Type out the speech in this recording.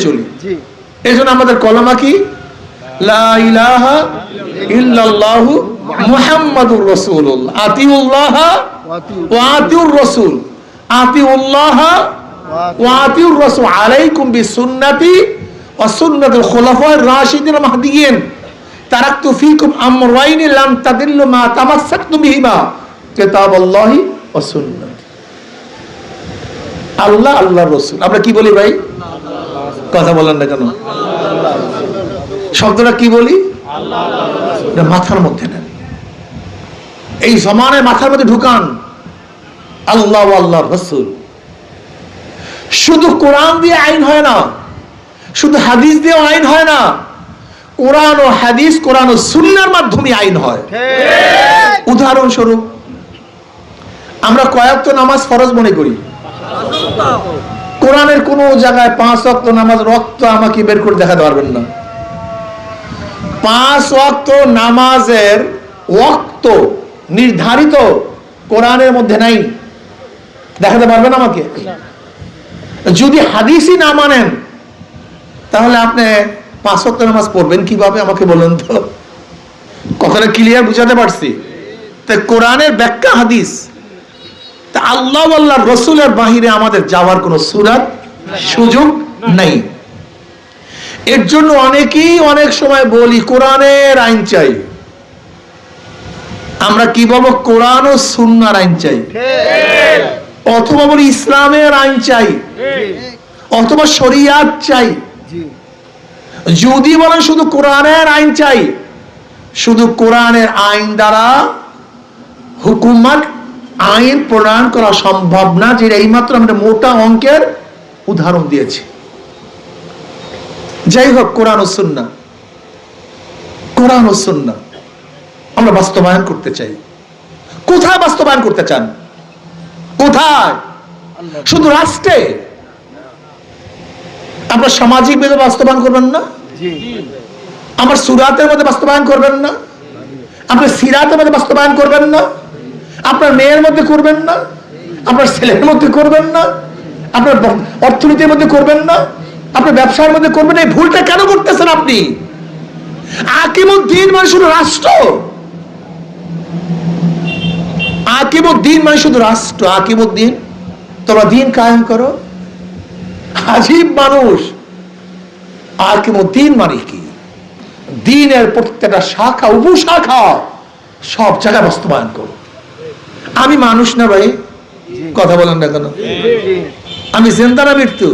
চলি। এই জন্য আমাদের কলমা কি? লা ইলাহা ইল্লাল্লাহু মুহাম্মাদুর রাসূলুল্লাহ। আতিউল্লাহ ওয়া আতিউর রাসূল, আতিউল্লাহ ওয়া আতিউর রাসূল, আলাইকুম বিসুন্নতি ওয়া সুন্নাতুল খুলাফায়ে রাশিদিন মাহদিয়িন, তারাকতু ফীকুম আমরাইন লাম তাদিল্লু মা তামাসসাকতুম বিহিমা, কিতাবাল্লাহি ওয়া সুন্নতি। আল্লাহ, আল্লাহর রাসূল। আমরা কি বলি ভাই? কথা বলেন না কেন? শব্দটা কি বলি? মাথার মধ্যে নেন, এই জমানের মাথার মধ্যে ঢুকান আল্লাহ আল্লাহর রাসূল। শুধু কোরআন দিয়ে আইন হয় না, শুধু হাদিস দিয়ে আইন হয় না, কোরআন ও হাদিস, কোরআন ও সুন্নাহর মাধ্যমে আইন হয়। উদাহরণস্বরূপ আমরা কয়েকটা নামাজ ফরজ মনে করি, কোরআনের কোন জায়গায় 5 ওয়াক্ত নামাজ রক্ত আমাকে বের করে দেখাতে পারবেন না। 5 ওয়াক্ত নামাজের ওয়াক্ত নির্ধারিত কোরআনের মধ্যে নাই, দেখাতে পারবেন আমাকে? যদি হাদিসই না মানেন তাহলে আপনি 5 ওয়াক্ত নামাজ পড়বেন কিভাবে আমাকে বলেন তো? কথাটা ক্লিয়ার বুঝাতে পারছি? তাই কোরআনের ব্যাখ্যা হাদিস, তা আল্লাহ আল্লাহর রাসূলের বাহিরে আমাদের যাওয়ার কোনো সুরাত সুযোগ নাই। এর জন্য অনেকেই অনেক সময় বলি কোরআনের আইন চাই। আমরা কি বলবো? কোরআন ও সুন্নাহর আইন চাই, অথবা বলি ইসলামের আইন চাই, অথবা শরিয়াত চাই। যদি বলেন শুধু কোরআনের আইন চাই, শুধু কোরআনের আইন দ্বারা হুকুমত আইন প্রণয়ন করা সম্ভব না, যে এইমাত্র আমরা মোটা অঙ্কের উদাহরণ দিয়েছি। যাই হোক, কোরআন ও সুন্নাহ, কোরআন ও সুন্নাহ আমরা বাস্তবায়ন করতে চাই। কোথায় বাস্তবায়ন করতে চান? কোথায়? শুধু রাষ্ট্রে? আপনার সামাজিক ভাবে বাস্তবায়ন করবেন না? আমার সুরাতের মধ্যে বাস্তবায়ন করবেন না? আপনার সিরাতের মধ্যে বাস্তবায়ন করবেন না? আপনার মেয়ের মধ্যে করবেন না? আপনার ছেলের মধ্যে করবেন না? আপনার অর্থনীতির মধ্যে করবেন না? আপনার ব্যবসার মধ্যে করবেন? এই ভুলটা কেন করতেছেন আপনি? আকিমুদ্দিন মানে শুধু রাষ্ট্র, আকিমুদ্দিন মানে শুধু রাষ্ট্র। আকিমুদ্দিন, তোমরা দিন কায়েম করো। আজীব মানুষ। আকিমুদ্দিন মানে কি? দিনের প্রত্যেকটা শাখা উপশাখা সব জায়গায় বাস্তবায়ন করো। আমি মানুষ না ভাই? কথা বলেন না কেন? আমি জিন্দা না মৃত্যু?